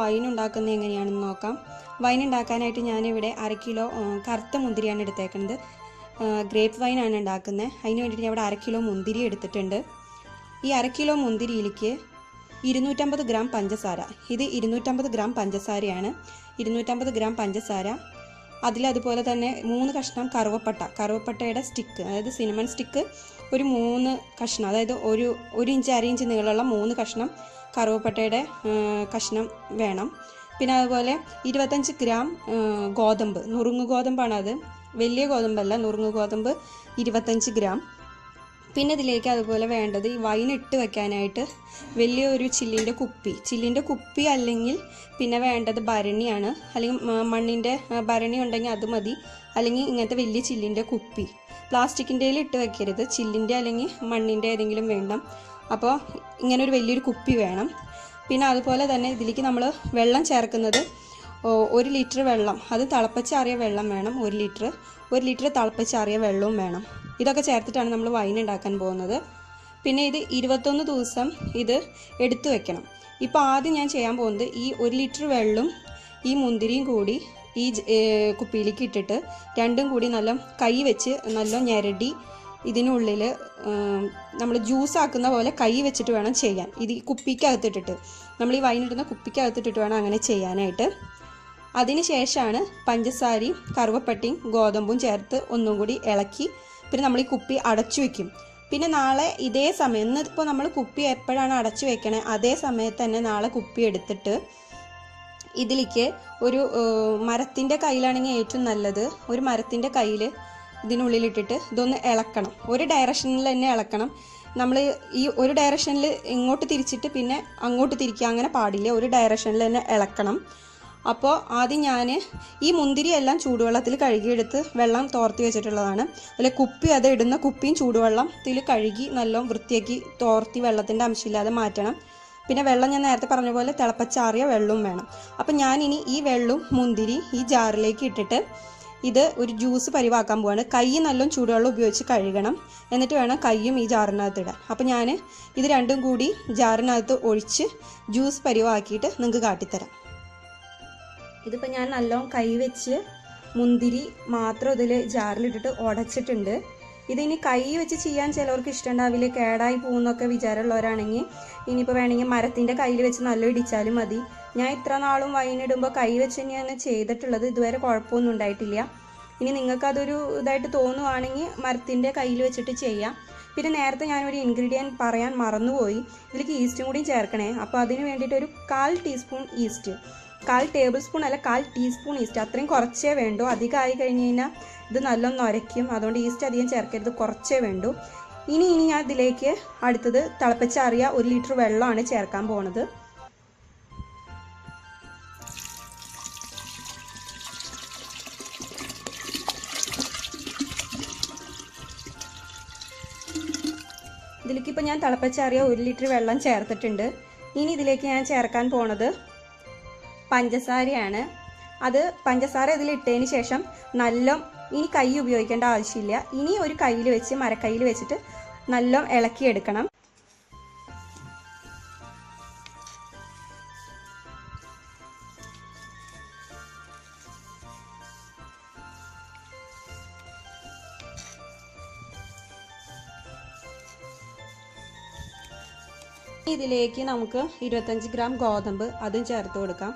Wine ഉണ്ടാക്കുന്നത് എങ്ങനെയാണെന്ന് നോക്കാം. വൈൻ ഉണ്ടാക്കാനായിട്ട് ഞാനിവിടെ 1/2 കിലോ കറുത്ത മുന്തിരിയാണ് എടുത്തേക്കുന്നത്. ഗ്രേപ്പ് വൈനാണ് ഉണ്ടാക്കുന്നത്. അതിന് വേണ്ടിയിട്ട് ഞാൻ ഇവിടെ 1/2 കിലോ മുന്തിരി എടുത്തിട്ടുണ്ട്. ഈ 1/2 കിലോ മുന്തിരിയിലേക്ക് 250 ഗ്രാം പഞ്ചസാര. ഇത് 250 ഗ്രാം പഞ്ചസാരയാണ്. 250 ഗ്രാം പഞ്ചസാര. അതുപോലെ തന്നെ 3 കഷ്ണം കറുവപ്പട്ടയുടെ സ്റ്റിക്ക്, അതായത് സിനമൺ സ്റ്റിക്ക് ഒരു 3 കഷ്ണം, അതായത് ഒരു ഇഞ്ച് 1/2 ഇഞ്ച് നീളമുള്ള 3 കഷ്ണം കറുവപ്പട്ടയുടെ കഷ്ണം വേണം. പിന്നെ അതുപോലെ 25 ഗ്രാം ഗോതമ്പ്, നുറുങ്ങ് ഗോതമ്പാണ്. അത് വലിയ ഗോതമ്പല്ല, നുറുങ്ങ് ഗോതമ്പ് 25 ഗ്രാം. പിന്നെ ഇതിലേക്ക് അതുപോലെ വേണ്ടത് ഈ വൈൻ ഇട്ട് വെക്കാനായിട്ട് വലിയൊരു ചില്ലിൻ്റെ കുപ്പി അല്ലെങ്കിൽ പിന്നെ വേണ്ടത് ഭരണിയാണ്. അല്ലെങ്കിൽ മണ്ണിൻ്റെ ഭരണി ഉണ്ടെങ്കിൽ അത് മതി, അല്ലെങ്കിൽ ഇങ്ങനത്തെ വലിയ ചില്ലിൻ്റെ കുപ്പി. പ്ലാസ്റ്റിക്കിൻ്റെ ഇട്ട് വെക്കരുത്, ചില്ലിൻ്റെ അല്ലെങ്കിൽ മണ്ണിൻ്റെ ഏതെങ്കിലും വേണം. അപ്പോൾ ഇങ്ങനെ ഒരു വലിയൊരു കുപ്പി വേണം. പിന്നെ അതുപോലെ തന്നെ ഇതിലേക്ക് നമ്മൾ വെള്ളം ചേർക്കുന്നത് 1 ലിറ്റർ വെള്ളം, അത് തിളപ്പിച്ചാറിയ വെള്ളം വേണം. 1 ലിറ്റർ തിളപ്പിച്ചാറിയ വെള്ളവും വേണം. ഇതൊക്കെ ചേർത്തിട്ടാണ് നമ്മൾ വൈൻ ഉണ്ടാക്കാൻ പോകുന്നത്. പിന്നെ ഇത് 21 ദിവസം ഇത് എടുത്തു വെക്കണം. ഇപ്പോൾ ആദ്യം ഞാൻ ചെയ്യാൻ പോകുന്നത് ഈ 1 ലിറ്റർ വെള്ളവും ഈ മുന്തിരിയും കൂടി ഈ കുപ്പിയിലേക്ക് ഇട്ടിട്ട് രണ്ടും കൂടി നല്ല കൈ വെച്ച് നല്ല ഞെരടി ഇതിനുള്ളിൽ നമ്മൾ ജ്യൂസ് ആക്കുന്ന പോലെ കൈ വെച്ചിട്ട് വേണം ചെയ്യാൻ. ഇത് കുപ്പിക്കകത്തിട്ടിട്ട്, നമ്മൾ ഈ വൈൻ ഇടുന്ന കുപ്പിക്കകത്തിട്ടിട്ട് വേണം അങ്ങനെ ചെയ്യാനായിട്ട്. അതിന് ശേഷമാണ് പഞ്ചസാരയും കറുവപ്പട്ടയും ഗോതമ്പും ചേർത്ത് ഒന്നും കൂടി ഇളക്കി പിന്നെ നമ്മൾ ഈ കുപ്പി അടച്ചു വയ്ക്കും. പിന്നെ നാളെ ഇതേ സമയം, ഇന്നിപ്പോൾ നമ്മൾ കുപ്പി എപ്പോഴാണ് അടച്ചു വെക്കണേ അതേ സമയത്ത് തന്നെ നാളെ കുപ്പി എടുത്തിട്ട് ഇതിലേക്ക് ഒരു മരത്തിൻ്റെ കയ്യിലാണെങ്കിൽ ഏറ്റവും നല്ലത്, ഒരു മരത്തിൻ്റെ കയ്യിൽ ഇതിനുള്ളിലിട്ടിട്ട് ഇതൊന്ന് ഇളക്കണം. ഒരു ഡയറക്ഷനിൽ തന്നെ ഇളക്കണം. നമ്മൾ ഈ ഒരു ഡയറക്ഷനിൽ ഇങ്ങോട്ട് തിരിച്ചിട്ട് പിന്നെ അങ്ങോട്ട് തിരിക്കുക, അങ്ങനെ പാടില്ല. ഒരു ഡയറക്ഷനിൽ തന്നെ ഇളക്കണം. അപ്പോൾ ആദ്യം ഞാൻ ഈ മുന്തിരി എല്ലാം ചൂടുവെള്ളത്തിൽ കഴുകിയെടുത്ത് വെള്ളം തോർത്തി വെച്ചിട്ടുള്ളതാണ്. അതിൽ കുപ്പി, അത് ഇടുന്ന കുപ്പിയും ചൂടുവെള്ളത്തിൽ കഴുകി നല്ല വൃത്തിയാക്കി തോർത്തി വെള്ളത്തിൻ്റെ അംശമില്ലാതെ മാറ്റണം. പിന്നെ വെള്ളം ഞാൻ നേരത്തെ പറഞ്ഞ പോലെ തിളപ്പിച്ചാറിയ വെള്ളവും വേണം. അപ്പം ഞാനിനി ഈ വെള്ളവും മുന്തിരി ഈ ജാറിലേക്ക് ഇട്ടിട്ട് ഇത് ഒരു ജ്യൂസ് പരിവാക്കാൻ പോവാണ്. കൈ നല്ല ചൂടുവെള്ളം ഉപയോഗിച്ച് കഴുകണം, എന്നിട്ട് വേണം കൈയും ഈ ജാറിനകത്ത് ഇടാൻ. അപ്പം ഞാൻ ഇത് രണ്ടും കൂടി ജാറിനകത്ത് ഒഴിച്ച് ജ്യൂസ് പരിവാക്കിയിട്ട് നിങ്ങൾക്ക് കാട്ടിത്തരാം. ഇതിപ്പോൾ ഞാൻ നല്ലോണം കൈ വെച്ച് മുന്തിരി മാത്രം ഇതിൽ ജാറിലിട്ടിട്ട് ഉടച്ചിട്ടുണ്ട്. ഇതിനി കൈ വെച്ച് ചെയ്യാൻ ചിലവർക്ക് ഇഷ്ടമുണ്ടാവില്ല, കേടായി പോകുന്നൊക്കെ വിചാരമുള്ളവരാണെങ്കിൽ ഇനിയിപ്പോൾ വേണമെങ്കിൽ മരത്തിൻ്റെ കയ്യിൽ വെച്ച് നല്ല ഇടിച്ചാലും മതി. ഞാൻ ഇത്ര നാളും വൈനിടുമ്പോൾ കൈ വെച്ച് തന്നെയാണ് ചെയ്തിട്ടുള്ളത്. ഇതുവരെ കുഴപ്പമൊന്നും ഉണ്ടായിട്ടില്ല. ഇനി നിങ്ങൾക്കതൊരു ഇതായിട്ട് തോന്നുവാണെങ്കിൽ മരത്തിൻ്റെ കയ്യിൽ വെച്ചിട്ട് ചെയ്യാം. പിന്നെ നേരത്തെ ഞാനൊരു ഇൻഗ്രീഡിയൻറ്റ് പറയാൻ മറന്നുപോയി, ഇതിലേക്ക് ഈസ്റ്റും കൂടി ചേർക്കണേ. അപ്പോൾ അതിന് വേണ്ടിയിട്ട് ഒരു 1/4 ടീസ്പൂൺ ഈസ്റ്റ്, 1/4 ടേബിൾ സ്പൂൺ അല്ല 1/4 ടീസ്പൂൺ ഈസ്റ്റ്, അത്രയും കുറച്ചേ വേണ്ടൂ. അധികമായി കഴിഞ്ഞ് കഴിഞ്ഞാൽ ഇത് നല്ലോണം നൊരയ്ക്കും. അതുകൊണ്ട് ഈസ്റ്റ് അധികം ചേർക്കരുത്, കുറച്ചേ വേണ്ടൂ. ഇനി ഞാൻ ഇതിലേക്ക് അടുത്തത് തിളപ്പിച്ചാറിയ 1 ലിറ്റർ വെള്ളമാണ് ചേർക്കാൻ പോണത്. ഇതിലേക്ക് ഇപ്പോൾ ഞാൻ തിളപ്പിച്ചാറിയ 1 ലിറ്റർ വെള്ളം ചേർത്തിട്ടുണ്ട്. ഇനി ഇതിലേക്ക് ഞാൻ ചേർക്കാൻ പോണത് പഞ്ചസാരയാണ്. അത് പഞ്ചസാര ഇതിലിട്ടതിന് ശേഷം ഇനി കൈ ഉപയോഗിക്കേണ്ട ആവശ്യമില്ല. ഇനി ഒരു കയ്യിൽ വെച്ച് മരക്കയ്യിൽ വെച്ചിട്ട് നല്ല ഇളക്കിയെടുക്കണം. ഇതിലേക്ക് നമുക്ക് 25 ഗ്രാം ഗോതമ്പ് അതും ചേർത്ത് കൊടുക്കാം.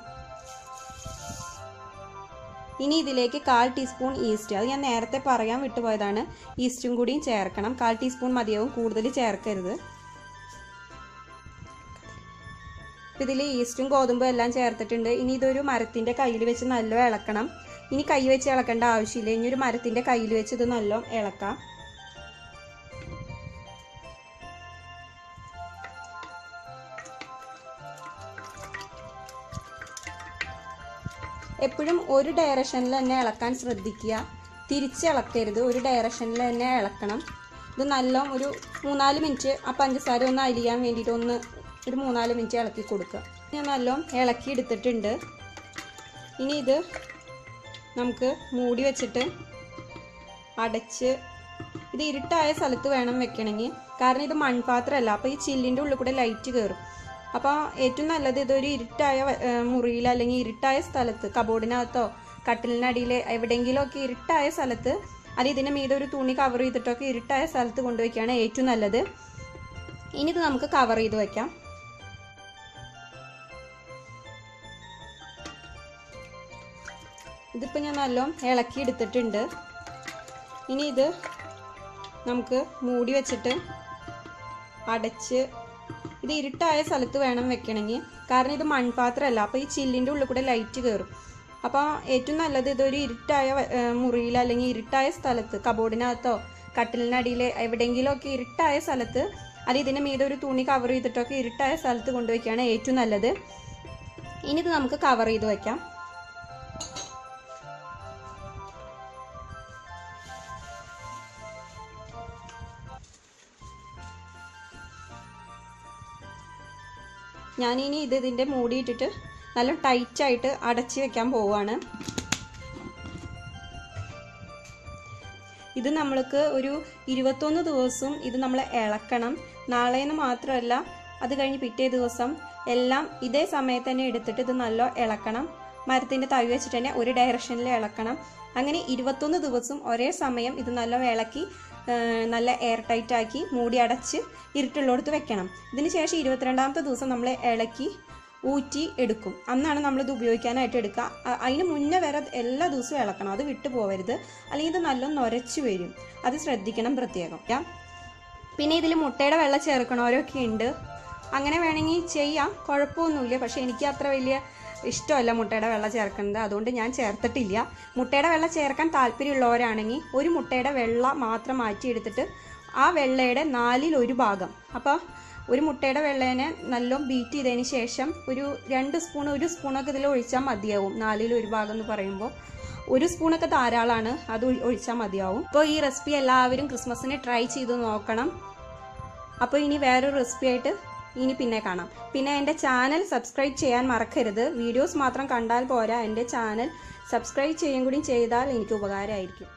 ഇനി ഇതിലേക്ക് 1/4 ടീസ്പൂൺ ഈസ്റ്റ്, അത് ഞാൻ നേരത്തെ പറയാൻ വിട്ടുപോയതാണ്. ഈസ്റ്റും കൂടിയും ചേർക്കണം. 1/4 ടീസ്പൂൺ മതിയാവും, കൂടുതൽ ചേർക്കരുത്. ഇതിൽ ഈസ്റ്റും ഗോതമ്പും എല്ലാം ചേർത്തിട്ടുണ്ട്. ഇനി ഇതൊരു മരത്തിൻ്റെ കയ്യിൽ വെച്ച് നല്ല ഇളക്കണം. ഇനി കൈ വെച്ച് ഇളക്കേണ്ട ആവശ്യമില്ല. ഇനി ഒരു മരത്തിൻ്റെ കയ്യിൽ വെച്ച് ഇത് നല്ല ഇളക്കാം. എപ്പോഴും ഒരു ഡയറക്ഷനിൽ തന്നെ ഇളക്കാൻ ശ്രദ്ധിക്കുക, തിരിച്ചിളക്കരുത്. ഒരു ഡയറക്ഷനിൽ തന്നെ ഇളക്കണം. ഇത് നല്ല ഒരു 3-4 മിനിറ്റ് ആ പഞ്ചസാര ഒന്ന് അലിയാൻ വേണ്ടിയിട്ട് ഒരു 3-4 മിനിറ്റ് ഇളക്കി കൊടുക്കുക. ഞാൻ നല്ല ഇളക്കി എടുത്തിട്ടുണ്ട്. ഇനി ഇത് നമുക്ക് മൂടി വെച്ചിട്ട് അടച്ച്, ഇത് ഇരുട്ടായ സ്ഥലത്ത് വേണം വെക്കണമെങ്കിൽ, കാരണം ഇത് മൺപാത്രമല്ല. അപ്പോൾ ഈ ചില്ലിൻ്റെ ഉള്ളിൽ കൂടെ ലൈറ്റ് കയറും. അപ്പോൾ ഏറ്റവും നല്ലത് ഇതൊരു ഇരുട്ടായ മുറിയിൽ അല്ലെങ്കിൽ ഇരുട്ടായ സ്ഥലത്ത്, കബോർഡിനകത്തോ കട്ടിലിനടിയിൽ എവിടെയെങ്കിലുമൊക്കെ ഇരുട്ടായ സ്ഥലത്ത്, അത് ഇതിൻ്റെ മീതെ ഒരു തുണി കവർ ചെയ്തിട്ടൊക്കെ ഇരുട്ടായ സ്ഥലത്ത് കൊണ്ടുവയ്ക്കുകയാണ് ഏറ്റവും നല്ലത്. ഇനി ഇത് നമുക്ക് കവർ ചെയ്ത് വയ്ക്കാം. ഇതിപ്പോൾ ഞാൻ നല്ലോണം ഇളക്കി എടുത്തിട്ടുണ്ട്. ഇനി ഇത് നമുക്ക് മൂടി വെച്ചിട്ട് അടച്ച്, ഇത് ഇരുട്ടായ സ്ഥലത്ത് വേണം വെക്കണമെങ്കിൽ, കാരണം ഇത് മൺപാത്രമല്ല, അപ്പോൾ ഈ ചില്ലിൻ്റെ ഉള്ളിൽ കൂടെ ലൈറ്റ് കയറും. അപ്പോൾ ഏറ്റവും നല്ലത് ഇതൊരു ഇരുട്ടായ മുറിയിൽ അല്ലെങ്കിൽ ഇരുട്ടായ സ്ഥലത്ത്, കബോർഡിനകത്തോ കട്ടിലിനടിയിൽ എവിടെയെങ്കിലുമൊക്കെ ഇരുട്ടായ സ്ഥലത്ത്, അത് ഇതിൻ്റെ മീതെ ഒരു തുണി കവർ ചെയ്തിട്ടൊക്കെ ഇരുട്ടായ സ്ഥലത്ത് കൊണ്ടുവയ്ക്കുകയാണ് ഏറ്റവും നല്ലത്. ഇനി ഇത് നമുക്ക് കവർ ചെയ്ത് വയ്ക്കാം. ഞാനിനി ഇതിൻ്റെ മൂടിയിട്ടിട്ട് നല്ല ടൈറ്റായിട്ട് അടച്ച് വെക്കാൻ പോവുകയാണ്. ഇത് നമ്മൾക്ക് ഒരു 21 ദിവസം ഇത് നമ്മൾ ഇളക്കണം. നാളേന്ന് മാത്രമല്ല, അത് കഴിഞ്ഞ് പിറ്റേ ദിവസം എല്ലാം ഇതേ സമയത്ത് തന്നെ എടുത്തിട്ട് ഇത് നല്ല ഇളക്കണം. മരത്തിൻ്റെ തവി വെച്ചിട്ട് തന്നെ ഒരു ഡയറക്ഷനിൽ ഇളക്കണം. അങ്ങനെ 21 ദിവസം ഒരേ സമയം ഇത് നല്ല ഇളക്കി നല്ല എയർ ടൈറ്റാക്കി മൂടി അടച്ച് ഇരുട്ടുള്ളിടത്ത് വെക്കണം. ഇതിന് ശേഷം 22ാമത്തെ ദിവസം നമ്മൾ ഇളക്കി ഊറ്റി എടുക്കും. അന്നാണ് നമ്മളിത് ഉപയോഗിക്കാനായിട്ട് എടുക്കുക. അതിന് മുന്നേ വരെ എല്ലാ ദിവസവും ഇളക്കണം, അത് വിട്ടു പോകരുത്, അല്ലെങ്കിൽ ഇത് നല്ല നൊരച്ചു വരും. അത് ശ്രദ്ധിക്കണം പ്രത്യേകം. പിന്നെ ഇതിൽ മുട്ടയുടെ വെള്ളം ചേർക്കണവരൊക്കെ ഉണ്ട്, അങ്ങനെ വേണമെങ്കിൽ ചെയ്യാം, കുഴപ്പമൊന്നുമില്ല. പക്ഷേ എനിക്ക് അത്ര വലിയ ഇഷ്ടമല്ല മുട്ടയുടെ വെള്ളം ചേർക്കുന്നത്, അതുകൊണ്ട് ഞാൻ ചേർത്തിട്ടില്ല. മുട്ടയുടെ വെള്ളം ചേർക്കാൻ താല്പര്യമുള്ളവരാണെങ്കിൽ ഒരു മുട്ടയുടെ വെള്ള മാത്രം മാറ്റിയെടുത്തിട്ട് ആ വെള്ളയുടെ 4/1 ഭാഗം, അപ്പോൾ ഒരു മുട്ടയുടെ വെള്ളേനെ നല്ലോണം ബീറ്റ് ചെയ്തതിന് ശേഷം ഒരു 2 സ്പൂൺ 1 സ്പൂണൊക്കെ ഇതിൽ ഒഴിച്ചാൽ മതിയാവും. 4/1 ഭാഗം എന്ന് പറയുമ്പോൾ 1 സ്പൂണൊക്കെ ധാരാളമാണ്, അത് ഒഴിച്ചാൽ മതിയാവും. അപ്പോൾ ഈ റെസിപ്പി എല്ലാവരും ക്രിസ്മസിന് ട്രൈ ചെയ്ത് നോക്കണം. അപ്പോൾ ഇനി വേറൊരു റെസിപ്പി ആയിട്ട് ഇനി പിന്നെ കാണാം. പിന്നെ എൻ്റെ ചാനൽ സബ്സ്ക്രൈബ് ചെയ്യാൻ മറക്കരുത്. വീഡിയോസ് മാത്രം കണ്ടാൽ പോരാ, എൻ്റെ ചാനൽ സബ്സ്ക്രൈബ് ചെയ്യുകയും കൂടി ചെയ്താൽ എനിക്ക് ഉപകാരമായിരിക്കും.